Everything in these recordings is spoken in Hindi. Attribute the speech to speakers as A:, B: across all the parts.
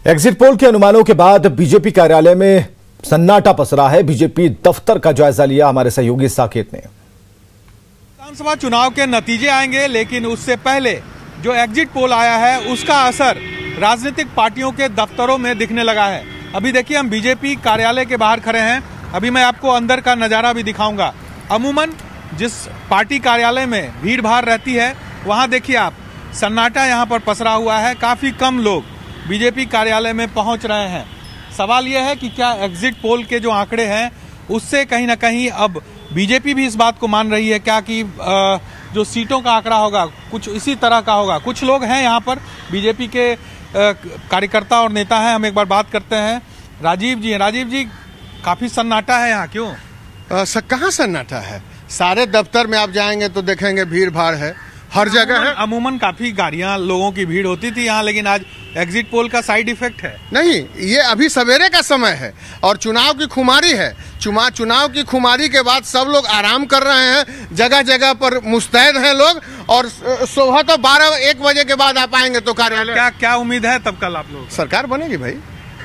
A: एग्जिट पोल के अनुमानों के बाद बीजेपी कार्यालय में सन्नाटा पसरा है। बीजेपी दफ्तर का जायजा लिया हमारे सहयोगी साकेत ने।
B: विधानसभा चुनाव के नतीजे आएंगे, लेकिन उससे पहले जो एग्जिट पोल आया है उसका असर राजनीतिक पार्टियों के दफ्तरों में दिखने लगा है। अभी देखिए, हम बीजेपी कार्यालय के बाहर खड़े हैं। अभी मैं आपको अंदर का नज़ारा भी दिखाऊंगा। अमूमन जिस पार्टी कार्यालय में भीड़ भाड़ रहती है, वहां देखिए आप, सन्नाटा यहां पर पसरा हुआ है। काफ़ी कम लोग बीजेपी कार्यालय में पहुंच रहे हैं। सवाल यह है कि क्या एग्जिट पोल के जो आंकड़े हैं उससे कहीं ना कहीं अब बीजेपी भी इस बात को मान रही है क्या कि जो सीटों का आंकड़ा होगा कुछ इसी तरह का होगा। कुछ लोग हैं यहाँ पर बीजेपी के कार्यकर्ता और नेता हैं। हम एक बार बात करते हैं। राजीव जी हैं। राजीव जी, काफ़ी सन्नाटा है यहाँ, क्यों?
C: कहाँ सन्नाटा है? सारे दफ्तर में आप जाएंगे तो देखेंगे भीड़ भाड़ है, हर जगह है।
B: अमूमन काफी गाड़ियां, लोगों की भीड़ होती थी यहाँ, लेकिन आज एग्जिट पोल का साइड इफेक्ट है।
C: नहीं, ये अभी सवेरे का समय है और चुनाव की खुमारी है। चुनाव की खुमारी के बाद सब लोग आराम कर रहे हैं, जगह जगह पर मुस्तैद हैं लोग। और सुबह तो 12-1 बजे के बाद आप आएंगे तो कार्यालय।
B: क्या उम्मीद है तब कल आप लोग?
C: सरकार बनेगी भाई।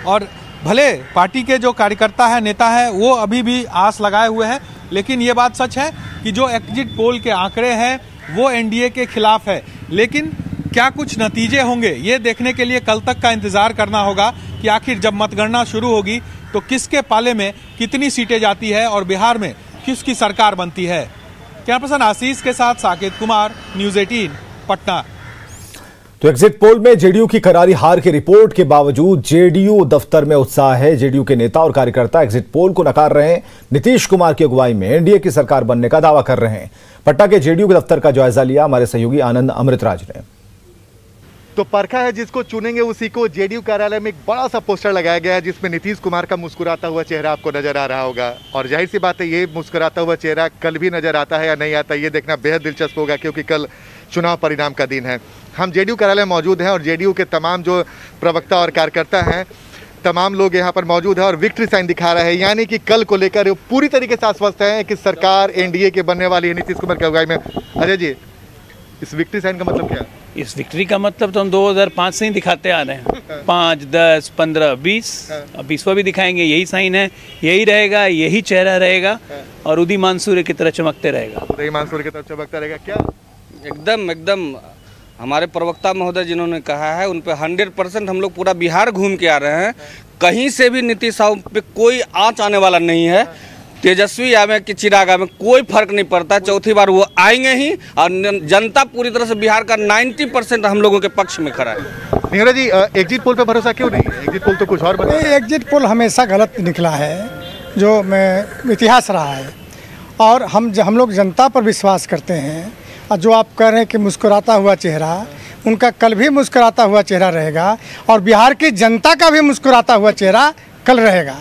B: और भले पार्टी के जो कार्यकर्ता है, नेता है, वो अभी भी आस लगाए हुए हैं, लेकिन ये बात सच है कि जो एग्जिट पोल के आंकड़े हैं वो एनडीए के खिलाफ है। लेकिन क्या कुछ नतीजे होंगे, ये देखने के लिए कल तक का इंतजार करना होगा कि आखिर जब मतगणना शुरू होगी तो किसके पाले में कितनी सीटें जाती है और बिहार में किसकी सरकार बनती है। कैमरा पर्सन आशीष के साथ साकेत कुमार, न्यूज़ 18 पटना।
A: तो एग्जिट पोल में जेडीयू की करारी हार की रिपोर्ट के बावजूद जेडीयू दफ्तर में उत्साह है। जेडीयू के नेता और कार्यकर्ता एग्जिट पोल को नकार रहे हैं। नीतीश कुमार की अगुवाई में एनडीए की सरकार बनने का दावा कर रहे हैं। पटना के जेडीयू के दफ्तर का जायजा लिया हमारे सहयोगी आनंद अमृतराज ने।
D: तो परखा है जिसको चुनेंगे उसी को। जेडीयू कार्यालय में एक बड़ा सा पोस्टर लगाया गया है जिसमें नीतीश कुमार का मुस्कुराता हुआ चेहरा आपको नजर आ रहा होगा। और जाहिर सी बात है, ये मुस्कुराता हुआ चेहरा कल भी नजर आता है या नहीं आता, ये देखना बेहद दिलचस्प होगा, क्योंकि कल चुनाव परिणाम का दिन है। हम जेडीयू कार्यालय में मौजूद हैं और जेडीयू के तमाम जो प्रवक्ता और कार्यकर्ता हैं, तमाम लोग यहाँ पर मौजूद हैं और विक्ट्री साइन दिखा रहे हैं। यानी कि कल को लेकर पूरी तरीके से आश्वस्त हैं कि सरकार एनडीए के बनने वाली है नीतीश कुमार की अगुवाई में। अजय जी, इस विक्ट्री साइन का मतलब क्या है?
E: इस विक्ट्री का मतलब तो हम 2005 से ही दिखाते आ रहे हैं। 5, 10, 15, 20, अब 20वां भी दिखाएंगे। यही साइन है, यही रहेगा, यही चेहरा रहेगा और उदीयमान सूर्य की तरह चमकते रहेगा।
D: उदीयमान सूर्य की तरह चमकता रहेगा क्या?
F: एकदम हमारे प्रवक्ता महोदय जिन्होंने कहा है उन पे 100% हम लोग पूरा बिहार घूम के आ रहे हैं। कहीं से भी नीतीश साहब पे कोई आँच आने वाला नहीं है। तेजस्वी आवे कि चिराग आवे, कोई फर्क नहीं पड़ता। चौथी बार वो आएंगे ही और जनता पूरी तरह से बिहार का 90% हम लोगों के पक्ष में खड़ा है।
D: नीरज जी, एग्जिट पोल पे भरोसा क्यों नहीं है? एग्जिट पोल तो कुछ और बताइए।
G: एग्जिट पोल हमेशा गलत निकला है, जो इतिहास रहा है। और हम लोग जनता पर विश्वास करते हैं। और जो आप कह रहे हैं कि मुस्कुराता हुआ चेहरा, उनका कल भी मुस्कुराता हुआ चेहरा रहेगा और बिहार की जनता का भी मुस्कुराता हुआ चेहरा कल रहेगा।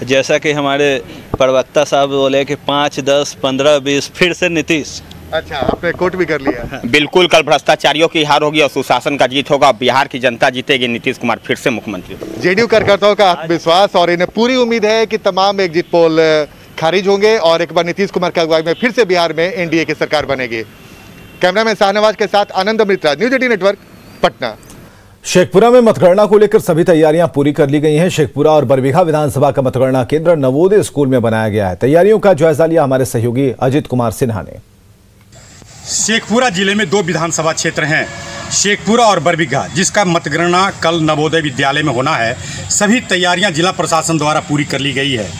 H: जैसा कि हमारे प्रवक्ता साहब बोले कि 5, 10, 15, 20 फिर से नीतीश।
D: अच्छा, आपने कोट भी कर लिया।
I: बिल्कुल, कल भ्रष्टाचारियों की हार होगी और सुशासन का जीत होगा। बिहार की जनता जीतेगी, नीतीश कुमार फिर से मुख्यमंत्री।
D: जेडीयू कार्यकर्ताओं का आत्मविश्वास और इन्हें पूरी उम्मीद है कि तमाम एग्जिट पोल खारिज होंगे और एक बार नीतीश कुमार की अगुवाई में फिर से बिहार में एनडीए की सरकार बनेगी। कैमरामैन शाहनवाज के साथ आनंद अमृतराज, न्यूज़ 18 नेटवर्क, पटना।
A: शेखपुरा में मतगणना को लेकर सभी तैयारियां पूरी कर ली गई हैं। शेखपुरा और बरबीघा विधानसभा का मतगणना केंद्र नवोदय स्कूल में बनाया गया है। तैयारियों का जायजा लिया हमारे सहयोगी अजित कुमार सिन्हा ने।
J: शेखपुरा जिले में 2 विधानसभा क्षेत्र हैं, शेखपुरा और बरबीघा, जिसका मतगणना कल नवोदय विद्यालय में होना है। सभी तैयारियां जिला प्रशासन द्वारा पूरी कर ली गई है।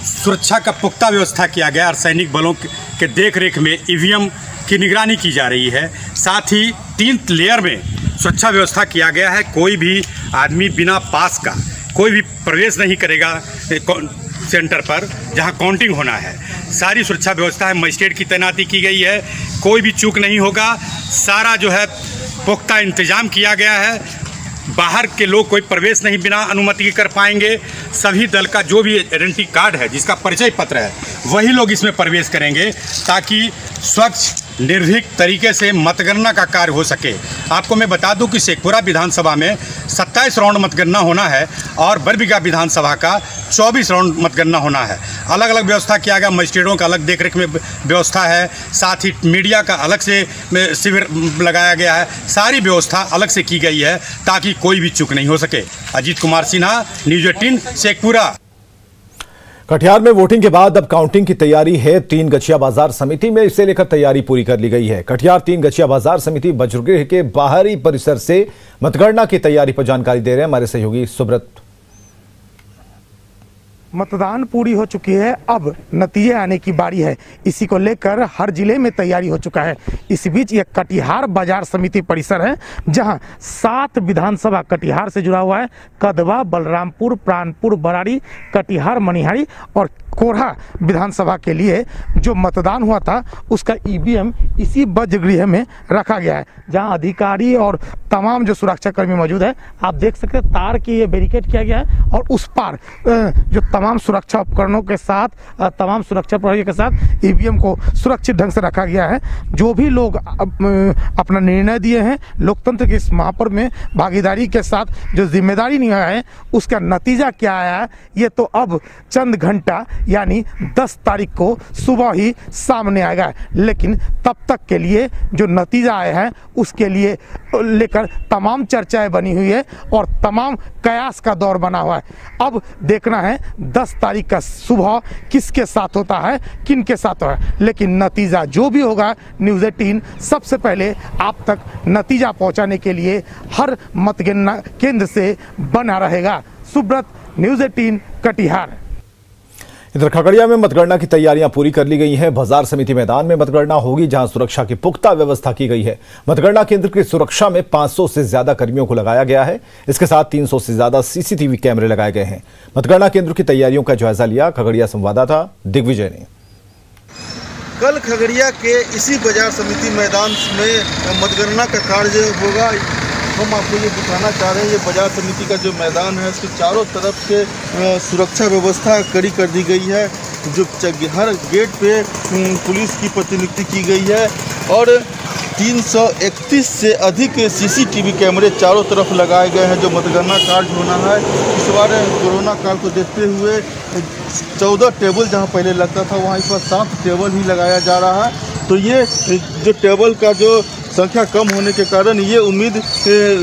J: सुरक्षा का पुख्ता व्यवस्था किया गया और सैनिक बलों के देखरेख में ईवीएम की निगरानी की जा रही है। साथ ही 3 लेयर में सुरक्षा व्यवस्था किया गया है। कोई भी आदमी बिना पास का कोई भी प्रवेश नहीं करेगा सेंटर पर जहां काउंटिंग होना है। सारी सुरक्षा व्यवस्था है, मजिस्ट्रेट की तैनाती की गई है, कोई भी चूक नहीं होगा। सारा जो है पुख्ता इंतजाम किया गया है। बाहर के लोग कोई प्रवेश नहीं बिना अनुमति के कर पाएंगे। सभी दल का जो भी आइडेंटिटी कार्ड है, जिसका परिचय पत्र है, वही लोग इसमें प्रवेश करेंगे, ताकि स्वच्छ निर्भीक तरीके से मतगणना का कार्य हो सके। आपको मैं बता दूं कि शेखपुरा विधानसभा में 27 राउंड मतगणना होना है और बरबीघा विधानसभा का 24 राउंड मतगणना होना है। अलग अलग व्यवस्था किया गया, मजिस्ट्रेटों का अलग देखरेख में व्यवस्था है, साथ ही मीडिया का अलग से शिविर लगाया गया है। सारी व्यवस्था अलग से की गई है ताकि कोई भी चूक नहीं हो सके। अजीत कुमार सिन्हा, न्यूज़ 18 शेखपुरा।
A: कटिहार में वोटिंग के बाद अब काउंटिंग की तैयारी है। 3 गछिया बाजार समिति में इसे लेकर तैयारी पूरी कर ली गई है। कटिहार 3 गछिया बाजार समिति वज्रगृह के बाहरी परिसर से मतगणना की तैयारी पर जानकारी दे रहे हैं हमारे सहयोगी सुब्रत।
K: मतदान पूरी हो चुकी है, अब नतीजे आने की बारी है। इसी को लेकर हर जिले में तैयारी हो चुका है। इस बीच ये कटिहार बाजार समिति परिसर है जहां 7 विधानसभा कटिहार से जुड़ा हुआ है। कदवा, बलरामपुर, प्राणपुर, बराड़ी, कटिहार, मनिहारी और कोरहा विधानसभा के लिए जो मतदान हुआ था उसका ईवीएम इसी वज्रगृह में रखा गया है, जहां अधिकारी और तमाम जो सुरक्षाकर्मी मौजूद है। आप देख सकते हैं तार की ये बैरिकेड किया गया है और उस पार जो तमाम सुरक्षा उपकरणों के साथ, तमाम सुरक्षा प्रहरियों के साथ ईवीएम को सुरक्षित ढंग से रखा गया है। जो भी लोग अपना निर्णय दिए हैं, लोकतंत्र के इस महापर्व में भागीदारी के साथ जो जिम्मेदारी निभाया है, उसका नतीजा क्या आया है ये तो अब चंद घंटा यानी 10 तारीख को सुबह ही सामने आएगा। लेकिन तब तक के लिए जो नतीजा आया है उसके लिए लेकर तमाम चर्चाएं बनी हुई है और तमाम कयास का दौर बना हुआ है। अब देखना है 10 तारीख का सुबह किसके साथ होता है, किन के साथ होता है। लेकिन नतीजा जो भी होगा, न्यूज़ 18 सबसे पहले आप तक नतीजा पहुंचाने के लिए हर मतगणना केंद्र से बना रहेगा। सुब्रत, न्यूज़ 18 कटिहार।
A: इधर खगड़िया में मतगणना की तैयारियां पूरी कर ली गई हैं। बाजार समिति मैदान में मतगणना होगी जहां सुरक्षा की पुख्ता व्यवस्था की गई है। मतगणना केंद्र की सुरक्षा में 500 से ज्यादा कर्मियों को लगाया गया है। इसके साथ 300 से ज्यादा सीसीटीवी कैमरे लगाए गए हैं। मतगणना केंद्र की तैयारियों का जायजा लिया खगड़िया संवाददाता दिग्विजय ने।
L: कल खगड़िया के इसी बाजार समिति मैदान में मतगणना का कार्य होगा। हम आपको ये दिखाना चाह रहे हैं, ये बाजार समिति का जो मैदान है उसके चारों तरफ से सुरक्षा व्यवस्था कड़ी कर दी गई है। जो हर गेट पे पुलिस की प्रतिनियुक्ति की गई है और 331 से अधिक सीसीटीवी कैमरे चारों तरफ लगाए गए हैं। जो मतगणना कार्य होना है इस बार कोरोना काल को देखते हुए 14 टेबल जहां पहले लगता था वहाँ इस बार 7 टेबल ही लगाया जा रहा है। तो ये जो टेबल का जो संख्या कम होने के कारण ये उम्मीद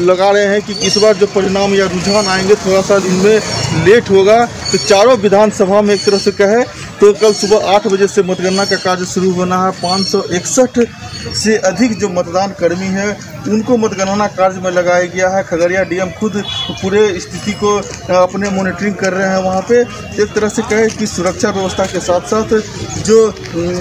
L: लगा रहे हैं कि इस बार जो परिणाम या रुझान आएंगे थोड़ा सा इनमें लेट होगा। तो चारों विधानसभा में एक तरह से कहे तो कल सुबह 8 बजे से मतगणना का कार्य शुरू होना है। 561 से अधिक जो मतदान कर्मी हैं उनको मतगणना कार्य में लगाया गया है। खगड़िया डीएम खुद पूरे स्थिति को अपने मॉनिटरिंग कर रहे हैं। वहाँ पे एक तरह से कहे कि सुरक्षा व्यवस्था के साथ साथ जो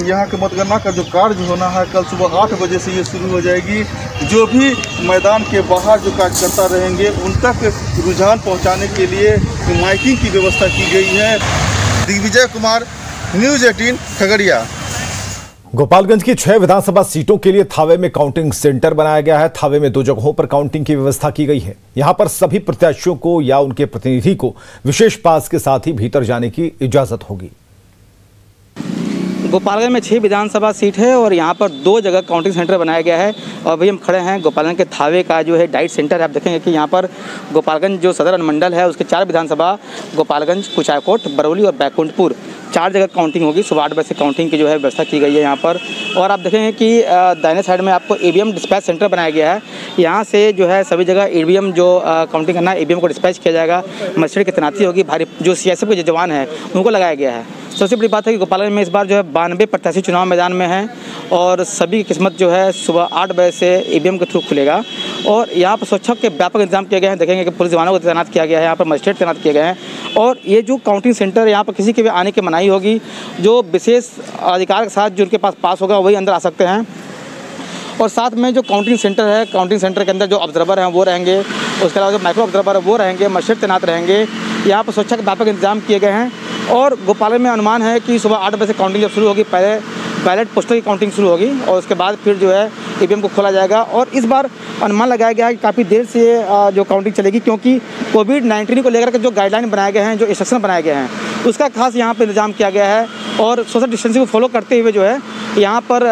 L: यहाँ के मतगणना का जो कार्य होना है कल सुबह 8 बजे से ये शुरू हो जाएगी। जो भी मैदान के बाहर जो कार्यकर्ता रहेंगे उन तक रुझान पहुँचाने के लिए माइकिंग की व्यवस्था की गई है। दिग्विजय कुमार, न्यूज़ 18 खगड़िया।
A: गोपालगंज की 6 विधानसभा सीटों के लिए थावे में काउंटिंग सेंटर बनाया गया है। थावे में 2 जगहों पर काउंटिंग की व्यवस्था की गई है। यहां पर सभी प्रत्याशियों को या उनके प्रतिनिधि को विशेष पास के साथ ही भीतर जाने की इजाजत होगी।
M: गोपालगंज में 6 विधानसभा सीट है और यहाँ पर 2 जगह काउंटिंग सेंटर बनाया गया है। और अभी हम खड़े हैं गोपालगंज के थावे का जो है डाइट सेंटर है। आप देखेंगे कि यहाँ पर गोपालगंज जो सदर अनुमंडल है उसके 4 विधानसभा गोपालगंज, कुचायकोट, बरौली और बैकुंठपुर 4 जगह काउंटिंग होगी। सुबह 8 बजे से काउंटिंग की जो है व्यवस्था की गई है यहाँ पर। और आप देखेंगे कि दाहिने साइड में आपको ईवीएम डिस्पैच सेंटर बनाया गया है। यहाँ से जो है सभी जगह ईवीएम जो काउंटिंग करना है ईवीएम को डिस्पैच किया जाएगा। मजिस्ट्रेट की तैनाती होगी। भारी जो सीएसएफ के जो जवान हैं उनको लगाया गया है। सबसे बड़ी बात है कि गोपालगंज में इस बार जो है 92 प्रत्याशी चुनाव मैदान में हैं और सभी की किस्मत जो है सुबह 8 बजे से ईवीएम के थ्रू खुलेगा। और यहाँ पर सुरक्षा के व्यापक इंतजाम किए गए हैं। देखेंगे कि पुलिस जवानों को तैनात किया गया है, यहाँ पर मजिस्ट्रेट तैनात किए गए हैं। और ये जो काउंटिंग सेंटर यहाँ पर किसी के भी आने की मनाही होगी। जो विशेष अधिकार के साथ जो उनके पास होगा वही अंदर आ सकते हैं। और साथ में जो काउंटिंग सेंटर है, काउंटिंग सेंटर के अंदर जो ऑब्जर्वर हैं वो रहेंगे। उसके अलावा जो माइक्रो ऑब्जर्वर है वो रहेंगे, मजिस्ट्रेट तैनात रहेंगे। यहाँ पर सुरक्षा के व्यापक इंतजाम किए गए हैं। और गोपालगंज में अनुमान है कि सुबह 8 बजे से काउंटिंग जब शुरू होगी, पहले बैलेट पोस्टर की काउंटिंग शुरू होगी और उसके बाद फिर जो है ईवीएम को खोला जाएगा। और इस बार अनुमान लगाया गया है कि काफ़ी देर से जो काउंटिंग चलेगी, क्योंकि कोविड-19 को लेकर के जो गाइडलाइन बनाए गए हैं, जो इंस्ट्रक्शन बनाए गए हैं, उसका खास यहाँ पर इंतजाम किया गया है। और सोशल डिस्टेंसिंग को फॉलो करते हुए जो है यहाँ पर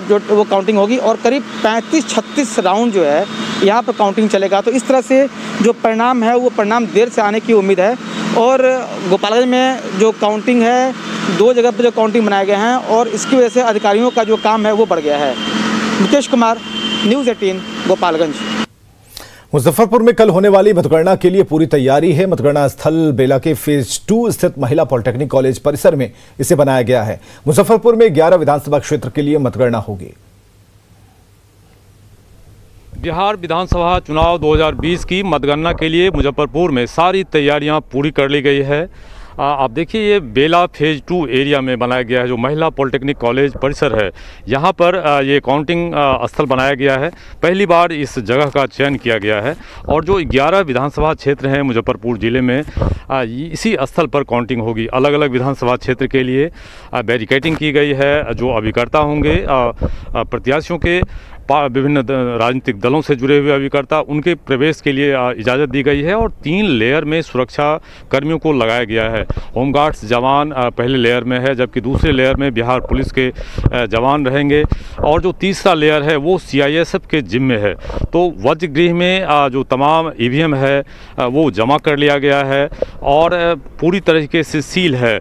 M: जो वो काउंटिंग होगी और करीब 35-36 राउंड जो है यहाँ पर काउंटिंग चलेगा। तो इस तरह से जो परिणाम है वो परिणाम देर से आने की उम्मीद है। और गोपालगंज में जो काउंटिंग है 2 जगह पर जो काउंटिंग बनाए गए हैं और इसकी वजह से अधिकारियों का जो काम है वो बढ़ गया है। नितेश कुमार, न्यूज़ 18, गोपालगंज।
A: मुजफ्फरपुर में कल होने वाली मतगणना के लिए पूरी तैयारी है। मतगणना स्थल बेला के फेज 2 स्थित महिला पॉलिटेक्निक कॉलेज परिसर में इसे बनाया गया है। मुजफ्फरपुर में 11 विधानसभा क्षेत्र के लिए मतगणना होगी।
N: बिहार विधानसभा चुनाव 2020 की मतगणना के लिए मुजफ्फरपुर में सारी तैयारियां पूरी कर ली गई है। आप देखिए ये बेला फेज 2 एरिया में बनाया गया है जो महिला पॉलिटेक्निक कॉलेज परिसर है। यहाँ पर ये काउंटिंग स्थल बनाया गया है। पहली बार इस जगह का चयन किया गया है और जो 11 विधानसभा क्षेत्र हैं मुजफ्फरपुर ज़िले में इसी स्थल पर काउंटिंग होगी। अलग अलग विधानसभा क्षेत्र के लिए बैरिकेडिंग की गई है। जो अभिकर्ता होंगे प्रत्याशियों के विभिन्न राजनीतिक दलों से जुड़े हुए अभिकर्ता उनके प्रवेश के लिए इजाज़त दी गई है और 3 लेयर में सुरक्षा कर्मियों को लगाया गया है। होमगार्ड्स जवान पहले लेयर में है जबकि दूसरे लेयर में बिहार पुलिस के जवान रहेंगे और जो तीसरा लेयर है वो CISF के जिम्मे है। तो वज्रगृह में जो तमाम EVM है वो जमा कर लिया गया है और पूरी तरीके से सील है।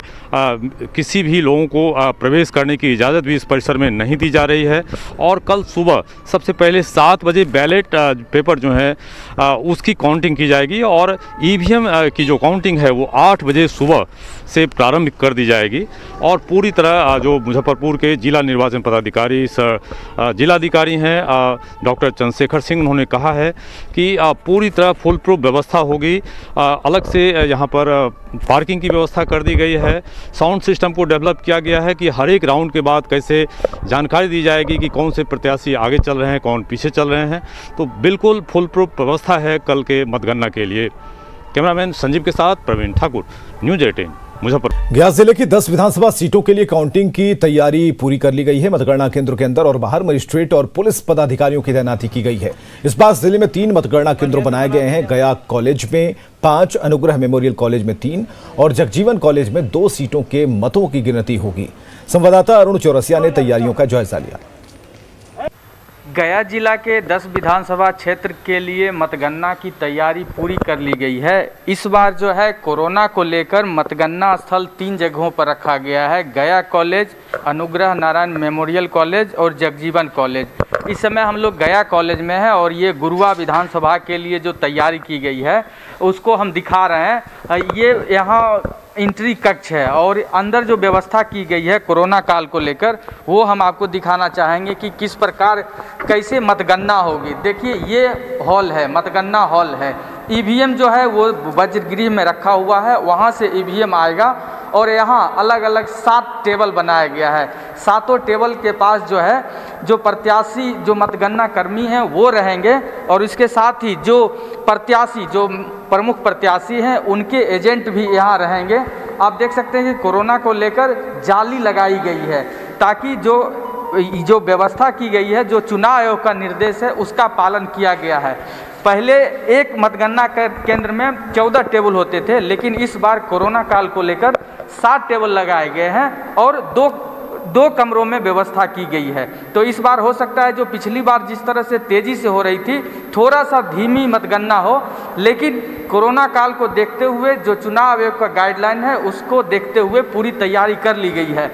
N: किसी भी लोगों को प्रवेश करने की इजाज़त भी इस परिसर में नहीं दी जा रही है। और कल सुबह सबसे पहले 7 बजे बैलेट पेपर जो है उसकी काउंटिंग की जाएगी और EVM की जो काउंटिंग है वो 8 बजे सुबह से प्रारंभ कर दी जाएगी। और पूरी तरह जो मुजफ्फरपुर के जिला निर्वाचन पदाधिकारी जिलाधिकारी हैं डॉक्टर चंद्रशेखर सिंह, उन्होंने कहा है कि पूरी तरह फुल प्रूफ व्यवस्था होगी। अलग से यहाँ पर पार्किंग की व्यवस्था कर दी गई है। साउंड सिस्टम को डेवलप किया गया है कि हर एक राउंड के बाद कैसे जानकारी दी जाएगी कि कौन से प्रत्याशी आगे चल रहे हैं कौन पीछे चल रहे हैं। तो बिल्कुल फुल प्रूफ व्यवस्था है कल के मतगणना के लिए। कैमरामैन संजीव के साथ प्रवीण ठाकुर, न्यूज़ 18, मुजफ्फरपुर।
A: गया जिले की 10 विधानसभा सीटों के लिए काउंटिंग की तैयारी पूरी कर ली गई है। मतगणना केंद्रों के अंदर और बाहर मजिस्ट्रेट और पुलिस पदाधिकारियों की तैनाती की गई है। इस बार जिले में 3 मतगणना केंद्र बनाए गए हैं। गया कॉलेज में 5, अनुग्रह मेमोरियल कॉलेज में 3 और जगजीवन कॉलेज में 2 सीटों के मतों की गिनती होगी। संवाददाता अरुण चौरसिया ने तैयारियों का जायजा लिया।
O: गया जिला के 10 विधानसभा क्षेत्र के लिए मतगणना की तैयारी पूरी कर ली गई है। इस बार जो है कोरोना को लेकर मतगणना स्थल 3 जगहों पर रखा गया है, गया college, Anugrah Narayan memorial college और जगजीवन कॉलेज। इस समय हम लोग गया कॉलेज में हैं और ये गुरुआ विधानसभा के लिए जो तैयारी की गई है उसको हम दिखा रहे हैं। ये यहाँ एंट्री कक्ष है और अंदर जो व्यवस्था की गई है कोरोना काल को लेकर वो हम आपको दिखाना चाहेंगे कि किस प्रकार कैसे मतगणना होगी। देखिए ये हॉल है, मतगणना हॉल है। EVM जो है वो वज्रगृह में रखा हुआ है, वहाँ से EVM आएगा और यहाँ अलग अलग 7 टेबल बनाया गया है। 7 टेबल के पास जो है जो प्रत्याशी जो मतगणना कर्मी हैं वो रहेंगे और इसके साथ ही जो प्रत्याशी जो प्रमुख प्रत्याशी हैं उनके एजेंट भी यहाँ रहेंगे। आप देख सकते हैं कि कोरोना को लेकर जाली लगाई गई है ताकि जो व्यवस्था की गई है, जो चुनाव आयोग का निर्देश है उसका पालन किया गया है। पहले एक मतगणना केंद्र में 14 टेबल होते थे, लेकिन इस बार कोरोना काल को लेकर 7 टेबल लगाए गए हैं और दो कमरों में व्यवस्था की गई है। तो इस बार हो सकता है जो पिछली बार जिस तरह से तेज़ी से हो रही थी थोड़ा सा धीमी मतगणना हो, लेकिन कोरोना काल को देखते हुए जो चुनाव आयोग का गाइडलाइन है उसको देखते हुए पूरी तैयारी कर ली गई है।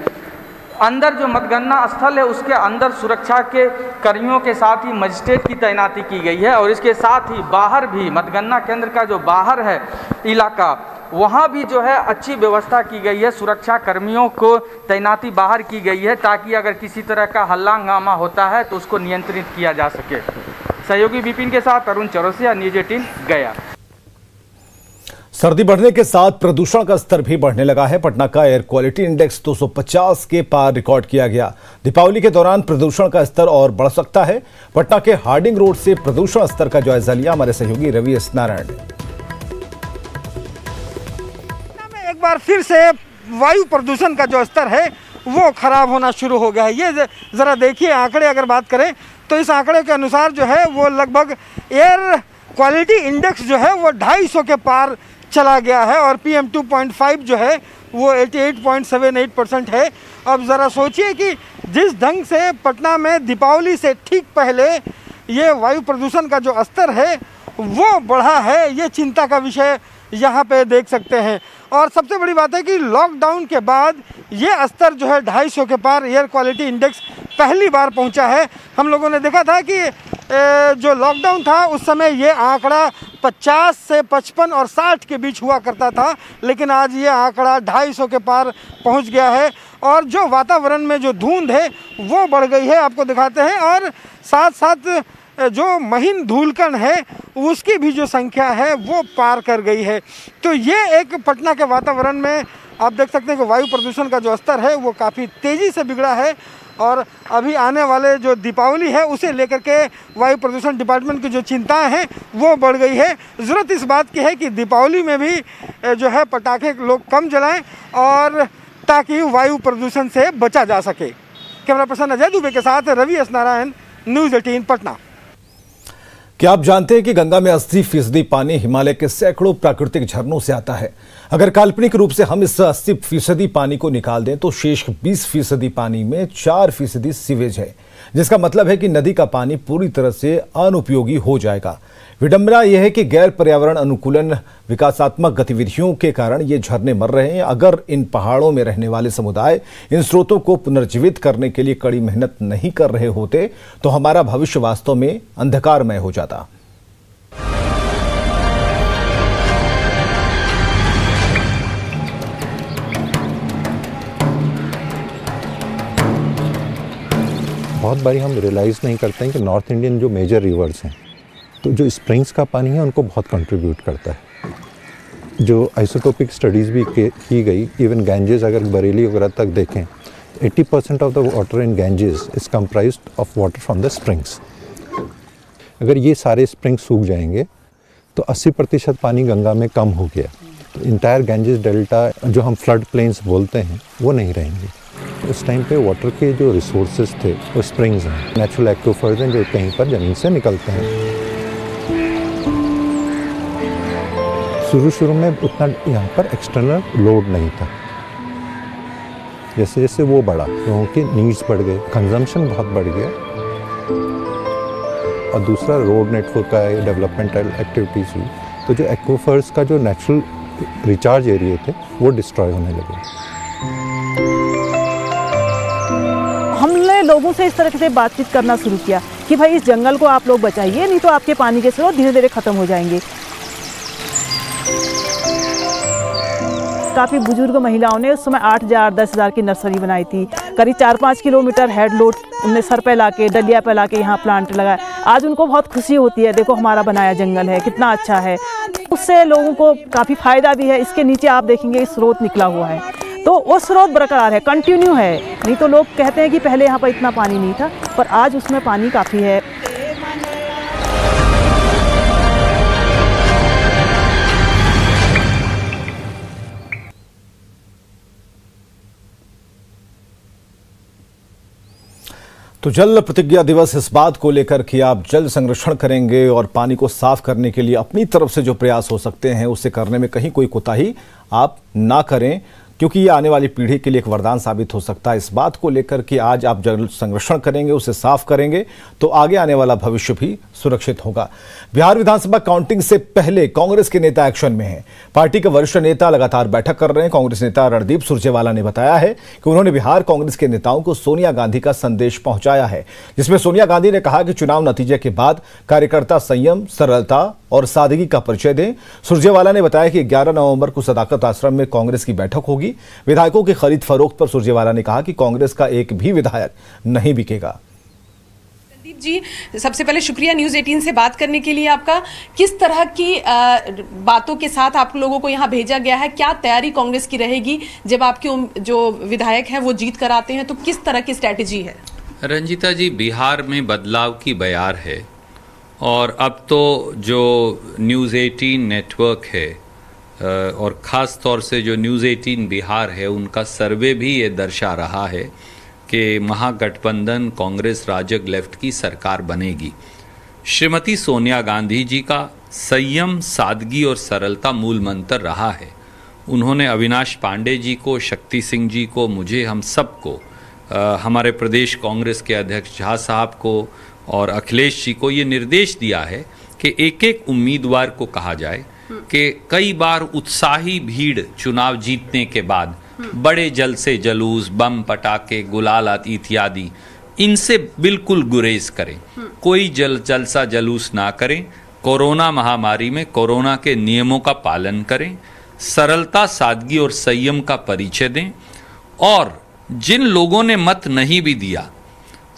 O: अंदर जो मतगणना स्थल है उसके अंदर सुरक्षा के कर्मियों के साथ ही मजिस्ट्रेट की तैनाती की गई है और इसके साथ ही बाहर भी मतगणना केंद्र का जो बाहर है इलाका वहाँ भी जो है अच्छी व्यवस्था की गई है। सुरक्षा कर्मियों को तैनाती बाहर की गई है ताकि अगर किसी तरह का हल्ला हंगामा होता है तो उसको नियंत्रित किया जा सके। सहयोगी विपिन के साथ अरुण चौरसिया, न्यूज़ 18 गया।
A: सर्दी बढ़ने के साथ प्रदूषण का स्तर भी बढ़ने लगा है। पटना का एयर क्वालिटी इंडेक्स 250 के पार रिकॉर्ड किया गया। दीपावली के दौरान प्रदूषण का स्तर और बढ़ सकता है। पटना के हार्डिंग रोड से प्रदूषण स्तर का जायजा लिया हमारे सहयोगी रवि एस नारायण ने।
G: एक बार फिर से वायु प्रदूषण का जो स्तर है वो खराब होना शुरू हो गया है। ये जरा देखिए आंकड़े अगर बात करें तो इस आंकड़े के अनुसार जो है वो लगभग एयर क्वालिटी इंडेक्स जो है वो 250 के पार चला गया है और PM 2.5 जो है वो 88.78% है। अब ज़रा सोचिए कि जिस ढंग से पटना में दीपावली से ठीक पहले ये वायु प्रदूषण का जो स्तर है वो बढ़ा है, ये चिंता का विषय यहाँ पे देख सकते हैं। और सबसे बड़ी बात है कि लॉकडाउन के बाद ये स्तर जो है 250 के पार एयर क्वालिटी इंडेक्स पहली बार पहुँचा है। हम लोगों ने देखा था कि जो लॉकडाउन था उस समय ये आंकड़ा 50 से 55 और 60 के बीच हुआ करता था, लेकिन आज ये आंकड़ा 250 के पार पहुंच गया है। और जो वातावरण में जो धुंध है वो बढ़ गई है, आपको दिखाते हैं। और साथ साथ जो महीन धूलकण है उसकी भी जो संख्या है वो पार कर गई है। तो ये एक पटना के वातावरण में आप देख सकते हैं कि वायु प्रदूषण का जो स्तर है वो काफ़ी तेज़ी से बिगड़ा है। और अभी आने वाले जो दीपावली है उसे लेकर के वायु प्रदूषण डिपार्टमेंट की जो चिंताएं हैं वो बढ़ गई है। ज़रूरत इस बात की है कि दीपावली में भी जो है पटाखे लोग कम जलाएं और ताकि वायु प्रदूषण से बचा जा सके। कैमरा पर्सन अजय दुबे के साथ रवि एस नारायण, न्यूज़ 18 पटना।
A: क्या आप जानते हैं कि गंगा में 80% पानी हिमालय के सैकड़ों प्राकृतिक झरनों से आता है। अगर काल्पनिक रूप से हम इस 80% पानी को निकाल दें तो शेष 20% पानी में 4% सीवेज है, जिसका मतलब है कि नदी का पानी पूरी तरह से अनुपयोगी हो जाएगा। विडंबना यह है कि गैर पर्यावरण अनुकूलन विकासात्मक गतिविधियों के कारण ये झरने मर रहे हैं। अगर इन पहाड़ों में रहने वाले समुदाय इन स्रोतों को पुनर्जीवित करने के लिए कड़ी मेहनत नहीं कर रहे होते तो हमारा भविष्य वास्तव में अंधकारमय हो जाता।
P: बहुत बारी हम रियलाइज़ नहीं करते हैं कि नॉर्थ इंडियन जो मेजर रिवर्स हैं तो जो स्प्रिंग्स का पानी है उनको बहुत कंट्रीब्यूट करता है। जो आइसोटोपिक स्टडीज़ भी की गई, इवन गैंजेस अगर बरेली वगैरह तक देखें 80% of the water in Ganges is comprised of water from the springs. अगर ये सारे स्प्रिंग सूख जाएंगे तो 80% पानी गंगा में कम हो गया, तो इंटायर गैंजेस डेल्टा जो हम फ्लड प्लेन्स बोलते हैं वो नहीं रहेंगे। उस टाइम पे वाटर के जो रिसोर्सेज थे वो स्प्रिंग्स हैं, नेचुरल एक्विफर्स हैं जो कहीं पर ज़मीन से निकलते हैं। शुरू में उतना यहाँ पर एक्सटर्नल लोड नहीं था, जैसे जैसे वो बढ़ा लोगों की नीड्स बढ़ गए, कंजम्पशन बहुत बढ़ गया। और दूसरा रोड नेटवर्क का डेवलपमेंटल एक्टिविटीज़ हुई तो जो एक्विफर्स का जो नेचुरल रिचार्ज एरिया थे वो डिस्ट्रॉय होने लगे।
Q: हमने लोगों से इस तरह से बातचीत करना शुरू किया कि भाई इस जंगल को आप लोग बचाइए, नहीं तो आपके पानी के स्रोत धीरे धीरे खत्म हो जाएंगे। काफ़ी बुजुर्ग महिलाओं ने उस समय 8,000-10,000 की नर्सरी बनाई थी। करीब 4-5 किलोमीटर हेड लोड उनने सर पे लाके, डलिया पे लाके यहाँ प्लांट लगाया। आज उनको बहुत खुशी होती है, देखो हमारा बनाया जंगल है कितना अच्छा है। उससे लोगों को काफ़ी फायदा भी है। इसके नीचे आप देखेंगे स्रोत निकला हुआ है, तो वो स्रोत बरकरार है, कंटिन्यू है। नहीं तो लोग कहते हैं कि पहले यहाँ पर इतना पानी नहीं था, पर आज उसमें पानी काफ़ी है।
A: तो जल प्रतिज्ञा दिवस इस बात को लेकर कि आप जल संरक्षण करेंगे और पानी को साफ करने के लिए अपनी तरफ से जो प्रयास हो सकते हैं उसे करने में कहीं कोई कोताही आप ना करें, क्योंकि ये आने वाली पीढ़ी के लिए एक वरदान साबित हो सकता है। इस बात को लेकर कि आज आप जल संरक्षण करेंगे, उसे साफ करेंगे तो आगे आने वाला भविष्य भी सुरक्षित होगा। बिहार विधानसभा काउंटिंग से पहले कांग्रेस के नेता एक्शन में हैं। पार्टी के वरिष्ठ नेता लगातार बैठक कर रहे हैं। कांग्रेस नेता रणदीप सुरजेवाला ने बताया है कि उन्होंने बिहार कांग्रेस के नेताओं को सोनिया गांधी का संदेश पहुंचाया है, जिसमें सोनिया गांधी ने कहा कि चुनाव नतीजे के बाद कार्यकर्ता संयम, सरलता और सादगी का परिचय दें। सुरजेवाला ने बताया कि 11 नवंबर को सदाकत आश्रम में कांग्रेस की बैठक होगी। विधायकों की खरीद फरोख्त पर सुरजेवाला ने कहा कि कांग्रेस का एक भी विधायक नहीं बिकेगा।
R: रणदीप जी, सबसे पहले शुक्रिया न्यूज़ 18 से बात करने के लिए आपका। किस तरह की बातों के साथ आप लोगों को यहाँ भेजा गया है? क्या तैयारी कांग्रेस की रहेगी जब आपके जो विधायक हैं वो जीत कर आते हैं, तो किस तरह की स्ट्रैटेजी है?
S: रंजीता जी, बिहार में बदलाव की बयार है और अब तो जो न्यूज़ 18 नेटवर्क है और ख़ास तौर से जो न्यूज़ 18 बिहार है, उनका सर्वे भी ये दर्शा रहा है कि महागठबंधन कांग्रेस राजग लेफ्ट की सरकार बनेगी। श्रीमती सोनिया गांधी जी का संयम, सादगी और सरलता मूल मंत्र रहा है। उन्होंने अविनाश पांडे जी को, शक्ति सिंह जी को, मुझे, हम सबको हमारे प्रदेश कांग्रेस के अध्यक्ष झा साहब को और अखिलेश जी को ये निर्देश दिया है कि एक एक उम्मीदवार को कहा जाए कि कई बार उत्साही भीड़ चुनाव जीतने के बाद बड़े जलसे जुलूस, बम पटाखे, गुलाल इत्यादि इनसे बिल्कुल गुरेज करें, कोई जलसा जुलूस ना करें, कोरोना महामारी में कोरोना के नियमों का पालन करें, सरलता, सादगी और संयम का परिचय दें और जिन लोगों ने मत नहीं भी दिया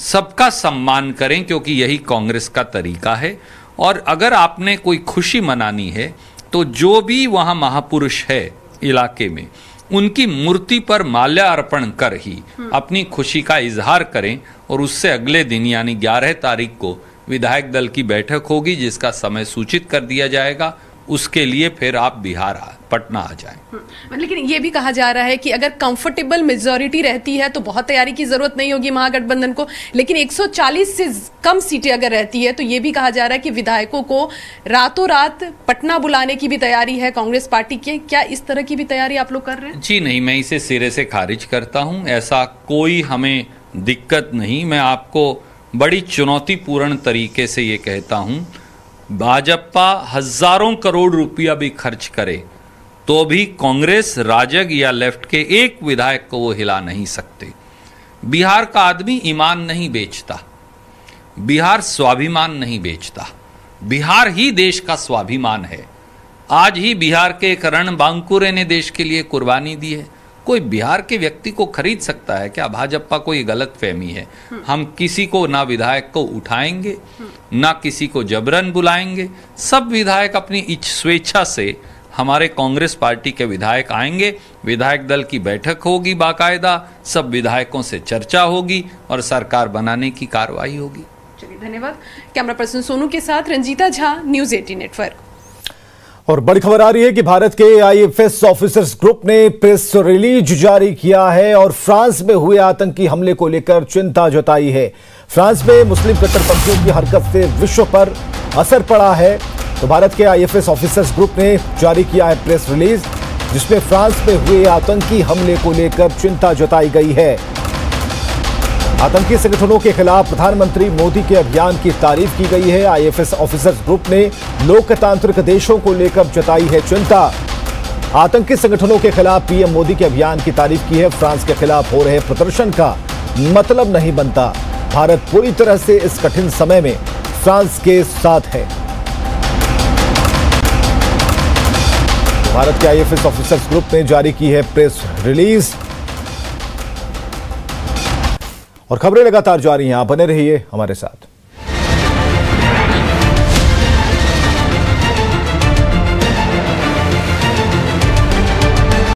S: सबका सम्मान करें, क्योंकि यही कांग्रेस का तरीका है। और अगर आपने कोई खुशी मनानी है तो जो भी वहां महापुरुष है इलाके में उनकी मूर्ति पर माल्यार्पण कर ही अपनी खुशी का इजहार करें और उससे अगले दिन यानी 11 तारीख को विधायक दल की बैठक होगी जिसका समय सूचित कर दिया जाएगा। उसके लिए फिर आप बिहार पटना आ जाएं।
R: लेकिन ये भी कहा जा रहा है कि अगर कंफर्टेबल मेजॉरिटी रहती है तो बहुत तैयारी की जरूरत नहीं होगी महागठबंधन को, लेकिन 140 से कम सीटें अगर रहती है तो ये भी कहा जा रहा है कि विधायकों को रातों रात पटना बुलाने की भी तैयारी है कांग्रेस पार्टी की। क्या इस तरह की भी तैयारी आप लोग कर रहे हैं?
S: जी नहीं, मैं इसे सिरे से खारिज करता हूं। ऐसा कोई हमें दिक्कत नहीं। मैं आपको बड़ी चुनौतीपूर्ण तरीके से ये कहता हूं, भाजपा हजारों करोड़ रुपया भी खर्च करे तो भी कांग्रेस, राजग या लेफ्ट के एक विधायक को वो हिला नहीं सकते। बिहार का आदमी ईमान नहीं बेचता, बिहार स्वाभिमान नहीं बेचता, बिहार ही देश का स्वाभिमान है। आज ही बिहार के एक रणबांकुरे ने देश के लिए कुर्बानी दी है। कोई बिहार के व्यक्ति को खरीद सकता है क्या? भाजपा को ये गलत फहमी है। हम किसी को ना विधायक को उठाएंगे ना किसी को जबरन बुलाएंगे। सब विधायक अपनी स्वेच्छा से हमारे कांग्रेस पार्टी के विधायक आएंगे, विधायक दल की बैठक होगी बाकायदा, सब विधायकों से चर्चा होगी और सरकार बनाने की कार्रवाई होगी।
R: चलिए, धन्यवाद। कैमरा पर्सन सोनू के साथ रंजीता झा, न्यूज़ 18 नेटवर्क।
A: और बड़ी खबर आ रही है कि भारत के आईएफएस ऑफिसर्स ग्रुप ने प्रेस रिलीज जारी किया है और फ्रांस में हुए आतंकी हमले को लेकर चिंता जताई है। फ्रांस में मुस्लिम कट्टरपंथियों की हरकत से विश्व पर असर पड़ा है, तो भारत के आईएफएस ऑफिसर्स ग्रुप ने जारी किया है प्रेस रिलीज, जिसमें फ्रांस में हुए आतंकी हमले को लेकर चिंता जताई गई है। आतंकी संगठनों के खिलाफ प्रधानमंत्री मोदी के अभियान की तारीफ की गई है। आईएफएस ऑफिसर्स ग्रुप ने लोकतांत्रिक देशों को लेकर जताई है चिंता। आतंकी संगठनों के खिलाफ पीएम मोदी के अभियान की तारीफ की है। फ्रांस के खिलाफ हो रहे प्रदर्शन का मतलब नहीं बनता। भारत पूरी तरह से इस कठिन समय में फ्रांस के साथ है। भारत के आईएफएस ऑफिसर्स ग्रुप ने जारी की है प्रेस रिलीज और खबरें लगातार जारी हैं। आप बने रहिए हमारे साथ।